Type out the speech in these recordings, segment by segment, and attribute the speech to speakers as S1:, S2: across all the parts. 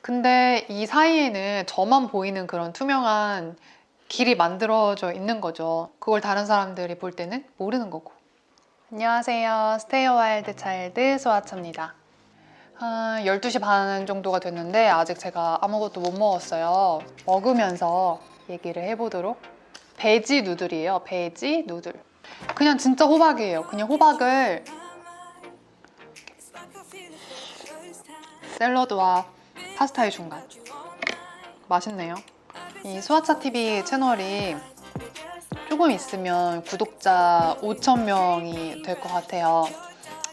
S1: 근데 이 사이에는 저만 보이는 그런 투명한 길이 만들어져 있는 거죠. 그걸 다른 사람들이 볼 때는 모르는 거고. 안녕하세요. 스테이 와일드 차일드 수아차입니다. 한 12시 반 정도가 됐는데 아직 제가 아무것도 못 먹었어요. 먹으면서 얘기를 해보도록. 베지 누들이에요. 베지 누들. 그냥 진짜 호박이에요. 그냥 호박을 샐러드와 파스타의 중간. 맛있네요. 이 수아차TV 채널이 조금 있으면 구독자 5,000명이 될 것 같아요.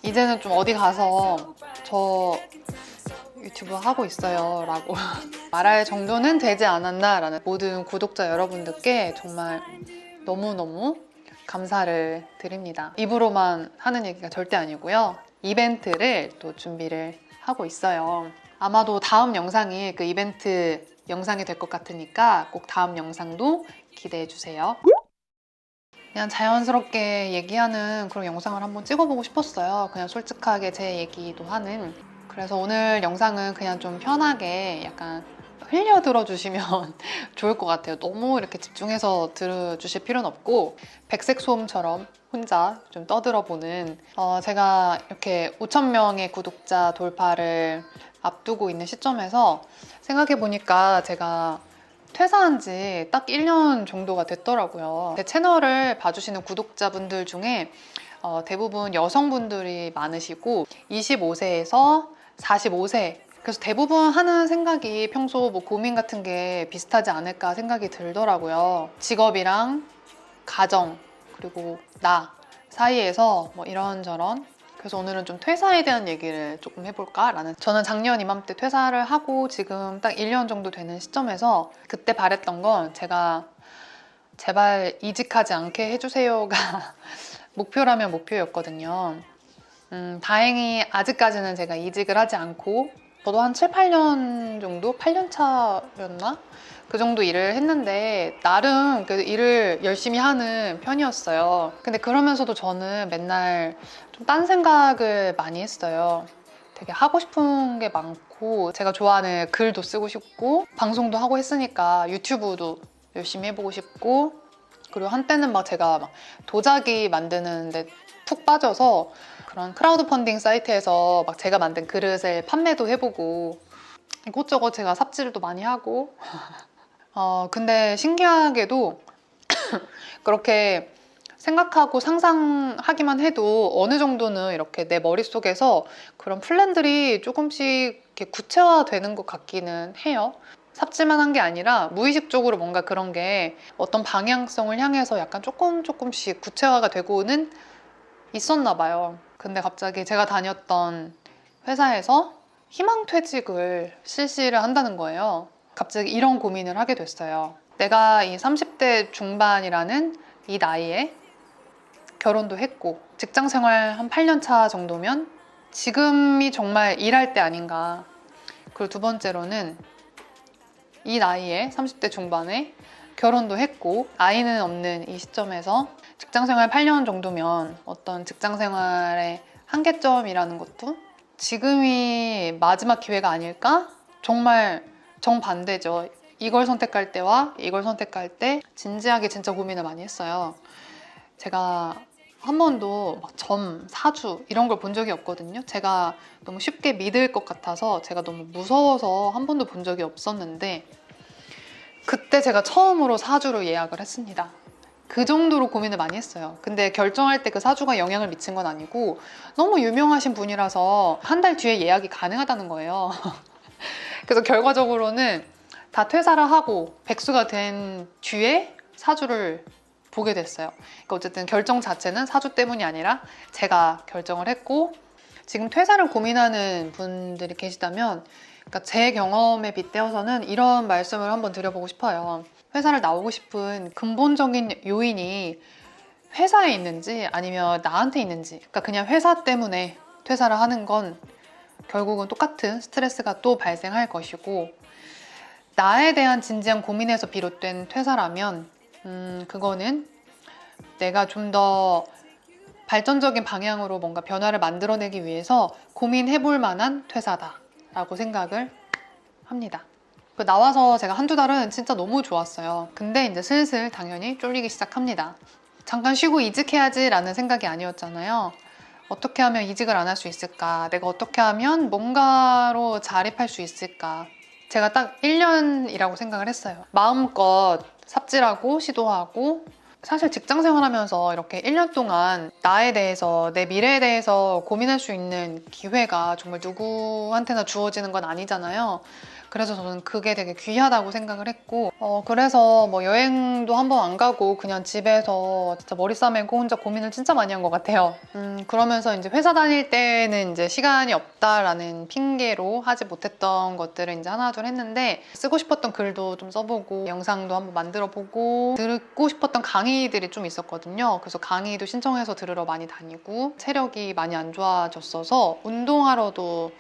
S1: 이제는 좀 어디 가서 저 유튜브 하고 있어요 라고 말할 정도는 되지 않았나 라는 모든 구독자 여러분들께 정말 너무너무 감사를 드립니다. 입으로만 하는 얘기가 절대 아니고요. 이벤트를 또 준비를 하고 있어요. 아마도 다음 영상이 그 이벤트 영상이 될 것 같으니까 꼭 다음 영상도 기대해 주세요. 그냥 자연스럽게 얘기하는 그런 영상을 한번 찍어보고 싶었어요. 그냥 솔직하게 제 얘기도 하는. 그래서 오늘 영상은 그냥 좀 편하게 약간 흘려 들어주시면 좋을 것 같아요. 너무 이렇게 집중해서 들어주실 필요는 없고 백색 소음처럼 혼자 좀 떠들어보는 제가 이렇게 5,000명의 구독자 돌파를 앞두고 있는 시점에서 생각해보니까 제가 퇴사한 지 딱 1년 정도가 됐더라고요. 제 채널을 봐주시는 구독자분들 중에 대부분 여성분들이 많으시고 25세에서 45세 그래서 대부분 하는 생각이 평소 뭐 고민 같은 게 비슷하지 않을까 생각이 들더라고요. 직업이랑 가정 그리고 나 사이에서 뭐 이런저런 그래서 오늘은 좀 퇴사에 대한 얘기를 조금 해볼까 라는 저는 작년 이맘때 퇴사를 하고 지금 딱 1년 정도 되는 시점에서 그때 바랬던 건 제가 제발 이직하지 않게 해주세요가 목표라면 목표였거든요. 다행히 아직까지는 제가 이직을 하지 않고 저도 한 7, 8년 정도? 8년 차였나? 그 정도 일을 했는데 나름 그 일을 열심히 하는 편이었어요. 근데 그러면서도 저는 맨날 좀 딴 생각을 많이 했어요. 되게 하고 싶은 게 많고 제가 좋아하는 글도 쓰고 싶고 방송도 하고 했으니까 유튜브도 열심히 해보고 싶고 그리고 한때는 막 제가 막 도자기 만드는데 푹 빠져서 그런 크라우드 펀딩 사이트에서 막 제가 만든 그릇을 판매도 해보고 이것저것 제가 삽질도 많이 하고 근데 신기하게도 그렇게 생각하고 상상하기만 해도 어느 정도는 이렇게 내 머릿속에서 그런 플랜들이 조금씩 이렇게 구체화되는 것 같기는 해요. 삽질만 한 게 아니라 무의식적으로 뭔가 그런 게 어떤 방향성을 향해서 약간 조금씩 구체화가 되고는 있었나 봐요. 근데 갑자기 제가 다녔던 회사에서 희망퇴직을 실시를 한다는 거예요. 갑자기 이런 고민을 하게 됐어요. 내가 이 30대 중반이라는 이 나이에 결혼도 했고 직장 생활 한 8년 차 정도면 지금이 정말 일할 때 아닌가. 그리고 두 번째로는 이 나이에 30대 중반에 결혼도 했고 아이는 없는 이 시점에서 직장 생활 8년 정도면 어떤 직장 생활의 한계점이라는 것도 지금이 마지막 기회가 아닐까? 정말 정반대죠. 이걸 선택할 때와 이걸 선택할 때 진지하게 진짜 고민을 많이 했어요. 제가 한 번도 막 점, 사주 이런 걸 본 적이 없거든요. 제가 너무 쉽게 믿을 것 같아서 제가 너무 무서워서 한 번도 본 적이 없었는데 그때 제가 처음으로 사주를 예약을 했습니다. 그 정도로 고민을 많이 했어요. 근데 결정할 때 그 사주가 영향을 미친 건 아니고 너무 유명하신 분이라서 한 달 뒤에 예약이 가능하다는 거예요. 그래서 결과적으로는 다 퇴사를 하고 백수가 된 뒤에 사주를 보게 됐어요. 그러니까 어쨌든 결정 자체는 사주 때문이 아니라 제가 결정을 했고 지금 퇴사를 고민하는 분들이 계시다면 그러니까 제 경험에 빗대어서는 이런 말씀을 한번 드려보고 싶어요. 회사를 나오고 싶은 근본적인 요인이 회사에 있는지 아니면 나한테 있는지 그러니까 그냥 회사 때문에 퇴사를 하는 건 결국은 똑같은 스트레스가 또 발생할 것이고 나에 대한 진지한 고민에서 비롯된 퇴사라면 그거는 내가 좀 더 발전적인 방향으로 뭔가 변화를 만들어내기 위해서 고민해 볼 만한 퇴사다 라고 생각을 합니다. 나와서 제가 한두 달은 진짜 너무 좋았어요. 근데 이제 슬슬 당연히 쫄리기 시작합니다. 잠깐 쉬고 이직해야지 라는 생각이 아니었잖아요. 어떻게 하면 이직을 안 할 수 있을까? 내가 어떻게 하면 뭔가로 자립할 수 있을까? 제가 딱 1년이라고 생각을 했어요. 마음껏 삽질하고 시도하고, 사실 직장 생활하면서 이렇게 1년 동안 나에 대해서, 내 미래에 대해서 고민할 수 있는 기회가 정말 누구한테나 주어지는 건 아니잖아요. 그래서 저는 그게 되게 귀하다고 생각을 했고, 그래서 뭐 여행도 한번 안 가고 그냥 집에서 진짜 머리 싸매고 혼자 고민을 진짜 많이 한 것 같아요. 그러면서 이제 회사 다닐 때는 이제 시간이 없다라는 핑계로 하지 못했던 것들을 이제 하나둘 했는데, 쓰고 싶었던 글도 좀 써보고 영상도 한번 만들어보고 듣고 싶었던 강의들이 좀 있었거든요. 그래서 강의도 신청해서 들으러 많이 다니고, 체력이 많이 안 좋아졌어서 운동하러도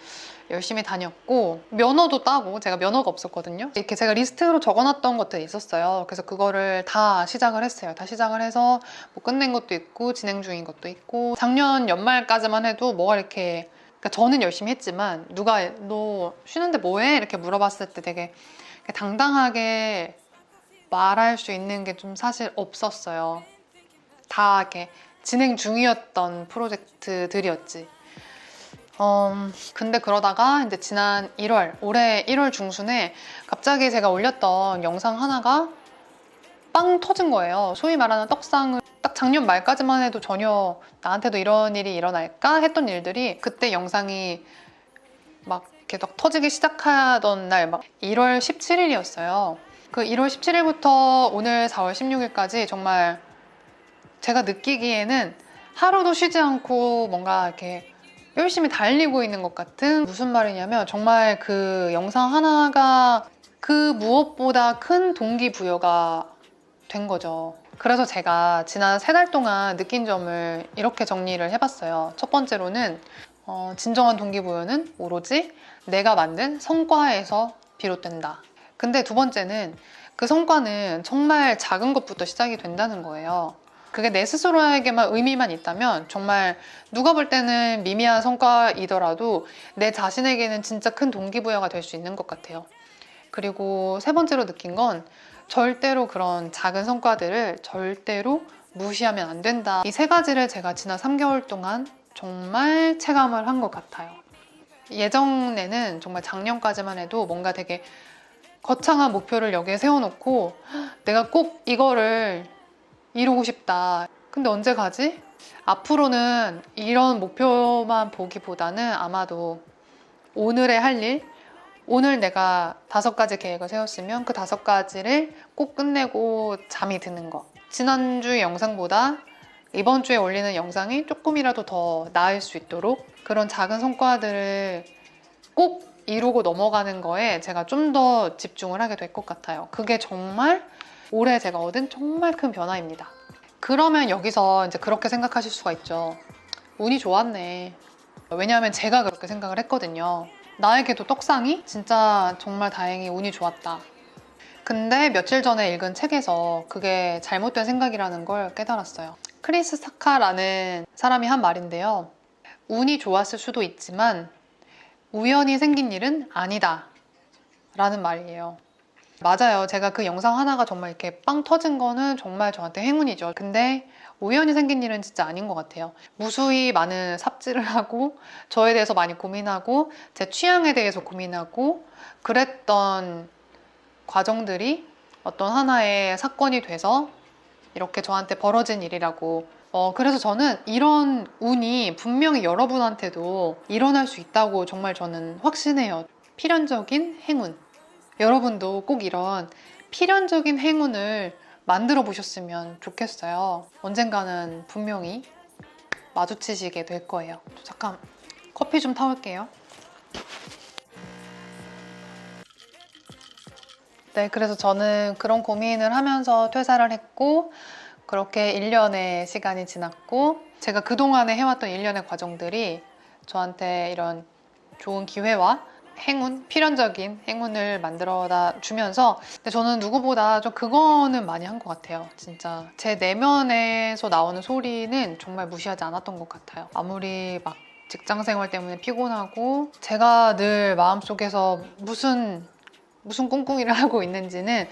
S1: 열심히 다녔고, 면허도 따고, 제가 면허가 없었거든요. 이렇게 제가 리스트로 적어놨던 것들이 있었어요. 그래서 그거를 다 시작을 했어요. 다 시작을 해서 뭐 끝낸 것도 있고 진행 중인 것도 있고, 작년 연말까지만 해도 뭐가 이렇게, 그러니까 저는 열심히 했지만 누가 너 쉬는데 뭐해? 이렇게 물어봤을 때 되게 당당하게 말할 수 있는 게 좀 사실 없었어요. 다 이렇게 진행 중이었던 프로젝트들이었지. 근데 그러다가 이제 지난 1월, 올해 1월 중순에 갑자기 제가 올렸던 영상 하나가 빵 터진 거예요. 소위 말하는 떡상을, 딱 작년 말까지만 해도 전혀 나한테도 이런 일이 일어날까 했던 일들이, 그때 영상이 막 이렇게 딱 터지기 시작하던 날, 막 1월 17일이었어요. 그 1월 17일부터 오늘 4월 16일까지 정말 제가 느끼기에는 하루도 쉬지 않고 뭔가 이렇게 열심히 달리고 있는 것 같은, 무슨 말이냐면 정말 그 영상 하나가 그 무엇보다 큰 동기부여가 된 거죠. 그래서 제가 지난 3달 동안 느낀 점을 이렇게 정리를 해봤어요. 첫 번째로는 진정한 동기부여는 오로지 내가 만든 성과에서 비롯된다. 근데 두 번째는 그 성과는 정말 작은 것부터 시작이 된다는 거예요. 그게 내 스스로에게만 의미만 있다면 정말 누가 볼 때는 미미한 성과이더라도 내 자신에게는 진짜 큰 동기부여가 될 수 있는 것 같아요. 그리고 세 번째로 느낀 건 절대로 그런 작은 성과들을 절대로 무시하면 안 된다. 이 세 가지를 제가 지난 3개월 동안 정말 체감을 한 것 같아요. 예전에는 정말 작년까지만 해도 뭔가 되게 거창한 목표를 여기에 세워놓고 내가 꼭 이거를 이루고 싶다. 근데 언제 가지? 앞으로는 이런 목표만 보기보다는 아마도 오늘의 할 일, 오늘 내가 5가지 계획을 세웠으면 그 5가지를 꼭 끝내고 잠이 드는 거. 지난주 영상보다 이번 주에 올리는 영상이 조금이라도 더 나을 수 있도록 그런 작은 성과들을 꼭 이루고 넘어가는 거에 제가 좀 더 집중을 하게 될 것 같아요. 그게 정말 올해 제가 얻은 정말 큰 변화입니다. 그러면 여기서 이제 그렇게 생각하실 수가 있죠. 운이 좋았네. 왜냐하면 제가 그렇게 생각을 했거든요. 나에게도 떡상이 진짜 정말 다행히 운이 좋았다. 근데 며칠 전에 읽은 책에서 그게 잘못된 생각이라는 걸 깨달았어요. 크리스 사카라는 사람이 한 말인데요. 운이 좋았을 수도 있지만 우연히 생긴 일은 아니다 라는 말이에요. 맞아요. 제가 그 영상 하나가 정말 이렇게 빵 터진 거는 정말 저한테 행운이죠. 근데 우연히 생긴 일은 진짜 아닌 것 같아요. 무수히 많은 삽질을 하고 저에 대해서 많이 고민하고 제 취향에 대해서 고민하고 그랬던 과정들이 어떤 하나의 사건이 돼서 이렇게 저한테 벌어진 일이라고. 그래서 저는 이런 운이 분명히 여러분한테도 일어날 수 있다고 정말 저는 확신해요. 필연적인 행운. 여러분도 꼭 이런 필연적인 행운을 만들어 보셨으면 좋겠어요. 언젠가는 분명히 마주치시게 될 거예요. 잠깐 커피 좀 타올게요. 네, 그래서 저는 그런 고민을 하면서 퇴사를 했고 그렇게 1년의 시간이 지났고 제가 그동안에 해왔던 1년의 과정들이 저한테 이런 좋은 기회와 행운, 필연적인 행운을 만들어다 주면서 근데 저는 누구보다 좀 그거는 많이 한 것 같아요. 진짜 제 내면에서 나오는 소리는 정말 무시하지 않았던 것 같아요. 아무리 막 직장 생활 때문에 피곤하고 제가 늘 마음속에서 무슨 무슨 꿍꿍이를 하고 있는지는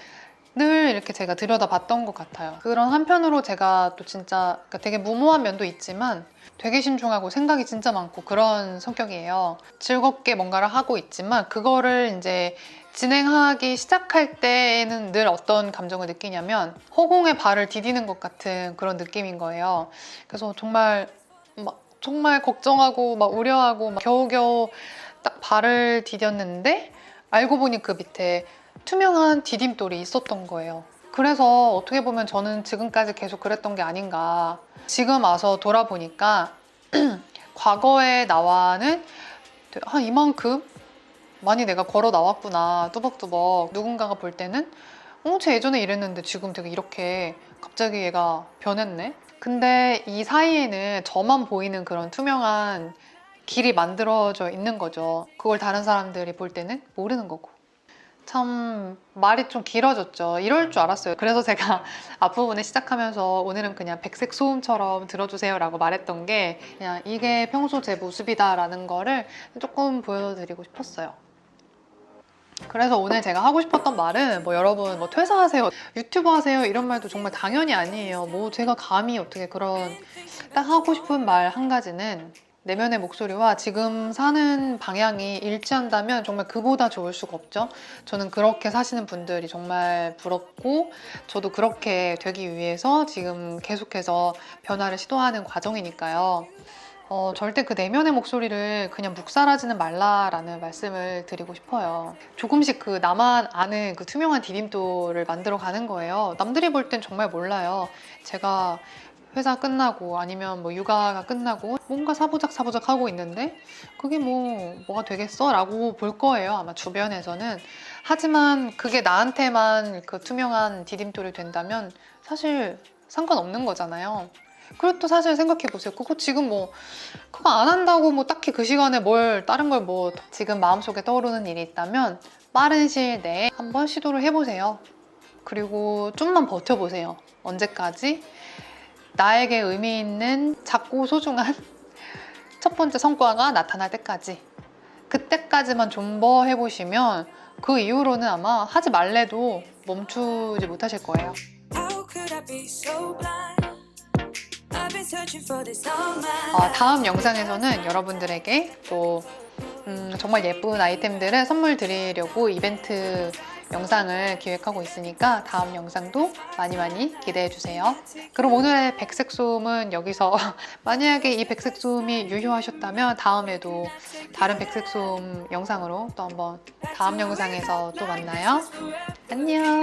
S1: 늘 이렇게 제가 들여다봤던 것 같아요. 그런 한편으로 제가 또 진짜 그러니까 되게 무모한 면도 있지만 되게 신중하고 생각이 진짜 많고 그런 성격이에요. 즐겁게 뭔가를 하고 있지만 그거를 이제 진행하기 시작할 때에는 늘 어떤 감정을 느끼냐면 허공에 발을 디디는 것 같은 그런 느낌인 거예요. 그래서 정말 걱정하고 막 우려하고 막 겨우겨우 딱 발을 디뎠는데 알고 보니 그 밑에 투명한 디딤돌이 있었던 거예요. 그래서 어떻게 보면 저는 지금까지 계속 그랬던 게 아닌가. 지금 와서 돌아보니까 과거의 나와는 한 이만큼 많이 내가 걸어 나왔구나. 뚜벅뚜벅. 누군가가 볼 때는 쟤 예전에 이랬는데 지금 되게 이렇게 갑자기 얘가 변했네. 근데 이 사이에는 저만 보이는 그런 투명한 길이 만들어져 있는 거죠. 그걸 다른 사람들이 볼 때는 모르는 거고. 참 말이 좀 길어졌죠. 이럴 줄 알았어요. 그래서 제가 앞부분에 시작하면서 오늘은 그냥 백색 소음처럼 들어주세요 라고 말했던 게 그냥 이게 평소 제 모습이다 라는 거를 조금 보여드리고 싶었어요. 그래서 오늘 제가 하고 싶었던 말은 여러분 퇴사하세요, 유튜브 하세요 이런 말도 정말 당연히 아니에요. 제가 감히 어떻게 그런 딱 하고 싶은 말 한 가지는 내면의 목소리와 지금 사는 방향이 일치한다면 정말 그보다 좋을 수가 없죠. 저는 그렇게 사시는 분들이 정말 부럽고 저도 그렇게 되기 위해서 지금 계속해서 변화를 시도하는 과정이니까요. 절대 그 내면의 목소리를 그냥 묵살하지는 말라라는 말씀을 드리고 싶어요. 조금씩 그 나만 아는 그 투명한 디딤돌을 만들어 가는 거예요. 남들이 볼 땐 정말 몰라요. 제가 회사 끝나고 아니면 육아가 끝나고 뭔가 사부작 하고 있는데 그게 뭐가 되겠어? 라고 볼 거예요. 아마 주변에서는. 하지만 그게 나한테만 그 투명한 디딤돌이 된다면 사실 상관없는 거잖아요. 그리고 또 사실 생각해보세요. 그거 지금 그거 안 한다고 딱히 그 시간에 다른 걸 지금 마음속에 떠오르는 일이 있다면 빠른 시일 내에 한번 시도를 해보세요. 그리고 좀만 버텨보세요. 언제까지? 나에게 의미 있는 작고 소중한 첫 번째 성과가 나타날 때까지. 그때까지만 좀 더 해보시면 그 이후로는 아마 하지 말래도 멈추지 못하실 거예요. 다음 영상에서는 여러분들에게 또 정말 예쁜 아이템들을 선물 드리려고 이벤트 영상을 기획하고 있으니까 다음 영상도 많이 기대해 주세요. 그럼 오늘의 백색 소음은 여기서 만약에 이 백색 소음이 유효하셨다면 다음에도 다른 백색 소음 영상으로 또 한번 다음 영상에서 또 만나요. 안녕.